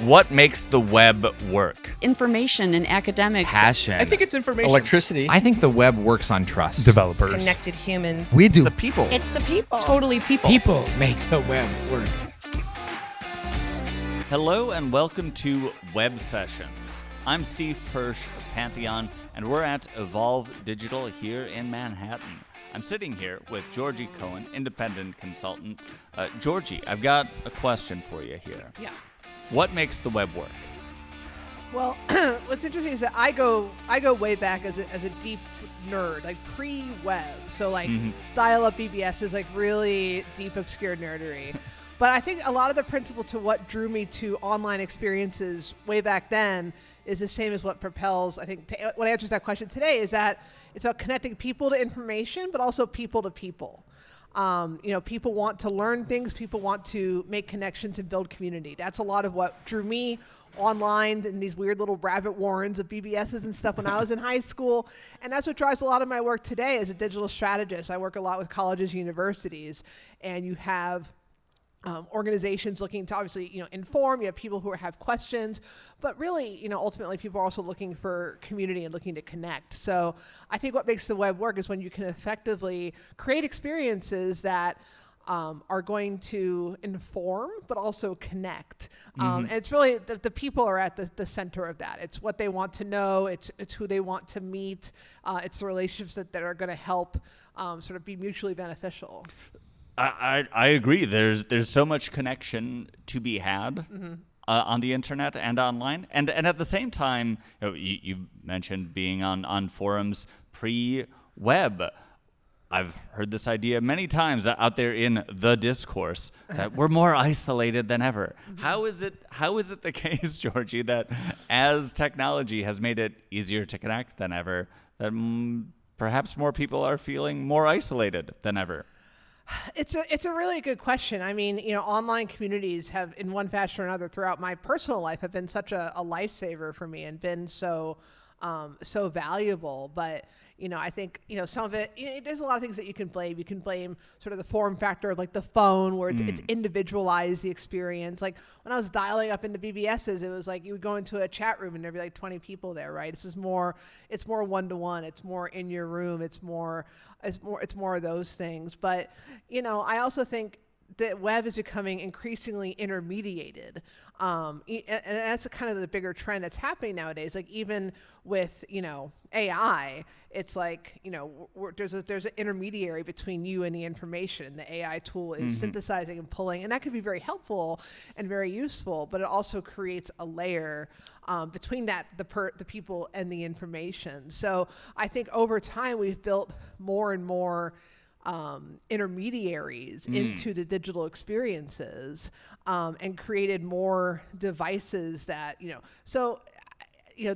What makes the web work? Information and academics. Passion. I think it's information. Electricity. I think the web works on trust. Developers. Connected humans. We do. The people. It's the people. Totally people. People make the web work. Hello and welcome to Web Sessions. I'm Steve Persh of Pantheon, and we're at Evolve Digital here in Manhattan. I'm sitting here with Georgy Cohen, independent consultant. Georgy, I've got a question for you here. Yeah. What makes the web work? Well, what's interesting is that I go way back as a deep nerd, like pre-web. So like dial-up BBS is like really deep, obscure nerdery. But I think a lot of the principle to what drew me to online experiences way back then is the same as what propels, I think, what answers that question today is that it's about connecting people to information, but also people to people. People want to learn things, people want to make connections and build community. That's a lot of what drew me online in these weird little rabbit warrens of BBSs and stuff when I was in high school. And that's what drives a lot of my work today as a digital strategist. I work a lot with colleges and universities, and you have organizations looking to obviously, inform. You have people who have questions, but really, ultimately people are also looking for community and looking to connect. So I think what makes the web work is when you can effectively create experiences that are going to inform, but also connect. And it's really, the people are at the center of that. It's what they want to know. It's who they want to meet. It's the relationships that are going to help sort of be mutually beneficial. I agree. There's so much connection to be had on the internet and online, and at the same time, you mentioned being on forums pre-web. I've heard this idea many times out there in the discourse that we're more isolated than ever. How is it the case, Georgie, that as technology has made it easier to connect than ever, that perhaps more people are feeling more isolated than ever? It's a really good question. I mean, online communities have, in one fashion or another, throughout my personal life, have been such a lifesaver for me and been so valuable. But I think some of it. There's a lot of things that you can blame. You can blame sort of the form factor of like the phone, where it's individualized the experience. Like when I was dialing up into BBSs, it was like you would go into a chat room and there'd be like 20 people there, right? It's more one-to-one. It's more in your room. It's more of those things. But I also think the web is becoming increasingly intermediated. And that's kind of the bigger trend that's happening nowadays. Like even with, AI, it's like, there's an intermediary between you and the information. The AI tool is synthesizing and pulling, and that can be very helpful and very useful, but it also creates a layer between the people and the information. So I think over time we've built more and more intermediaries into the digital experiences and created more devices that,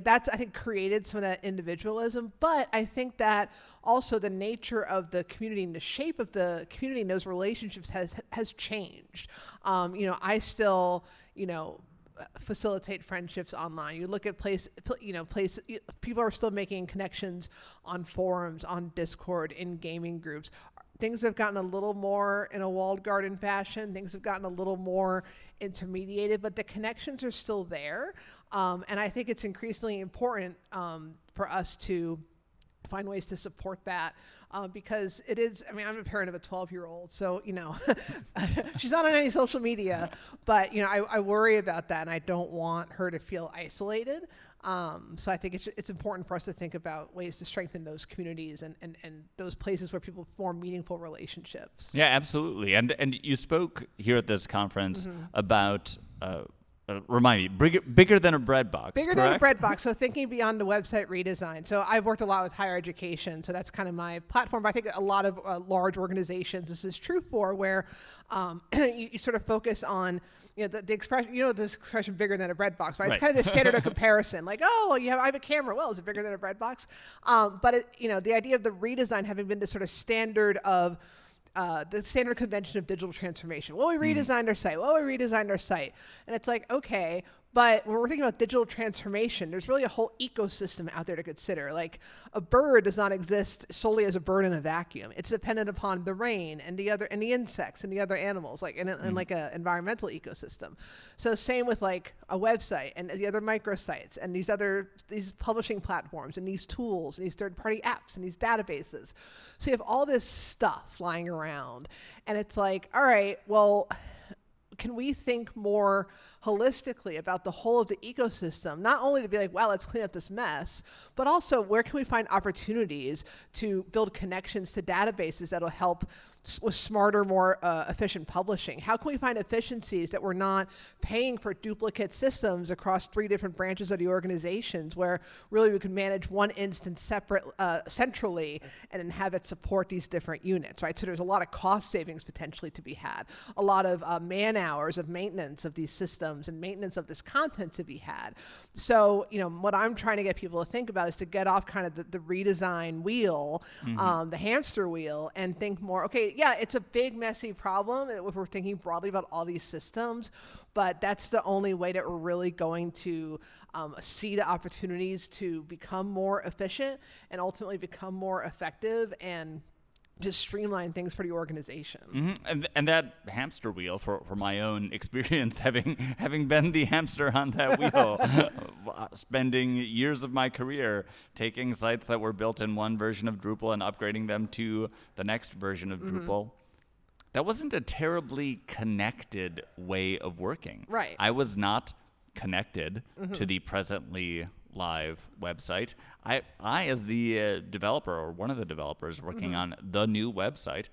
that's, I think, created some of that individualism. But I think that also the nature of the community and the shape of the community and those relationships has changed. I still, facilitate friendships online. You look at people are still making connections on forums, on Discord, in gaming groups. Things have gotten a little more in a walled garden fashion. Things have gotten a little more intermediated, but the connections are still there. And I think it's increasingly important for us to find ways to support that because it is, I'm a parent of a 12-year-old, so, she's not on any social media, but, I worry about that and I don't want her to feel isolated. So I think it's important for us to think about ways to strengthen those communities and those places where people form meaningful relationships. Yeah, absolutely. And you spoke here at this conference about remind me, bigger than a Breadbox, Bigger correct? than a Breadbox, so thinking beyond the website redesign. So I've worked a lot with higher education, so that's kind of my platform. But I think a lot of large organizations this is true for, where you sort of focus on the expression, the expression bigger than a Breadbox, right? It's kind of the standard of comparison. Like, I have a camera. Well, is it bigger than a Breadbox? But the idea of the redesign having been this sort of standard of the standard convention of digital transformation. Well, we redesigned our site. And it's like, okay, But when we're thinking about digital transformation, there's really a whole ecosystem out there to consider. Like a bird does not exist solely as a bird in a vacuum. It's dependent upon the rain and the insects and the other animals, like in like a environmental ecosystem. So same with like a website and the other microsites and these publishing platforms and these tools and these third-party apps and these databases. So you have all this stuff lying around, and it's like, all right, well, can we think more holistically about the whole of the ecosystem, not only to be like, wow, let's clean up this mess, but also where can we find opportunities to build connections to databases that'll help with smarter, more efficient publishing? How can we find efficiencies that we're not paying for duplicate systems across 3 different branches of the organizations, where really we can manage one instance centrally and then have it support these different units, right? So there's a lot of cost savings potentially to be had, a lot of man hours of maintenance of these systems and maintenance of this content to be had. So, what I'm trying to get people to think about is to get off kind of the redesign wheel, the hamster wheel, and think more, okay, yeah, it's a big, messy problem if we're thinking broadly about all these systems, but that's the only way that we're really going to see the opportunities to become more efficient and ultimately become more effective and just streamline things for the organization. And that hamster wheel, for my own experience, having been the hamster on that wheel, spending years of my career taking sites that were built in one version of Drupal and upgrading them to the next version of Drupal, that wasn't a terribly connected way of working. Right. I was not connected to the presently live website. I as the developer, or one of the developers working on the new website,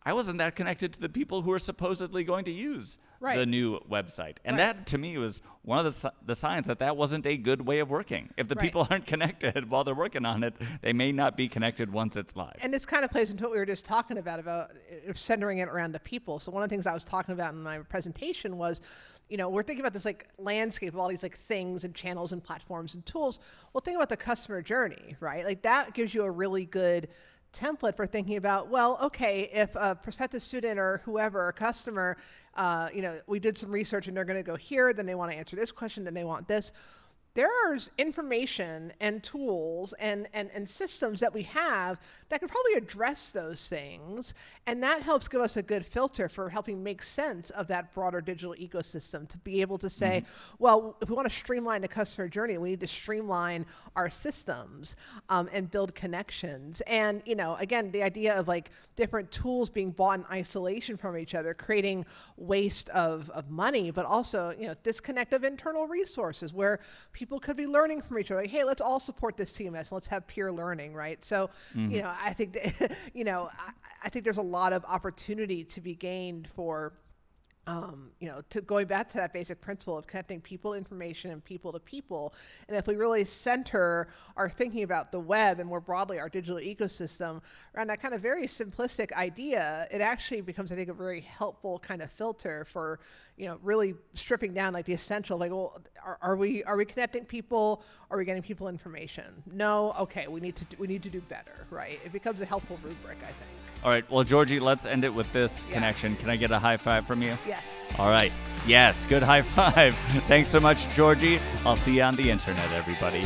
I wasn't that connected to the people who are supposedly going to use the new website. And that, to me, was one of the signs that wasn't a good way of working. If the people aren't connected while they're working on it, they may not be connected once it's live. And this kind of plays into what we were just talking about centering it around the people. So one of the things I was talking about in my presentation was, we're thinking about this like landscape of all these like things and channels and platforms and tools. Well, think about the customer journey, right? Like that gives you a really good template for thinking about, well, okay, if a prospective student or whoever, a customer, we did some research and they're going to go here, then they want to answer this question, then they want this. There's information and tools and systems that we have that can probably address those things, and that helps give us a good filter for helping make sense of that broader digital ecosystem, to be able to say, well, if we want to streamline the customer journey, we need to streamline our systems and build connections. And, again, the idea of like different tools being bought in isolation from each other, creating waste of money, but also, disconnect of internal resources where people could be learning from each other. Like, hey, let's all support this TMS. Let's have peer learning, right? So, I think, I think there's a lot of opportunity to be gained for, to going back to that basic principle of connecting people to information and people to people. And if we really center our thinking about the web and more broadly our digital ecosystem around that kind of very simplistic idea, it actually becomes, I think, a very helpful kind of filter for, really stripping down like the essential, like, well, are we connecting people? Are we getting people information? No. Okay. We need to do better, right? It becomes a helpful rubric, I think. All right. Well, Georgie, let's end it with this connection. Can I get a high five from you? Yes. All right. Yes. Good high five. Thanks so much, Georgie. I'll see you on the internet, everybody.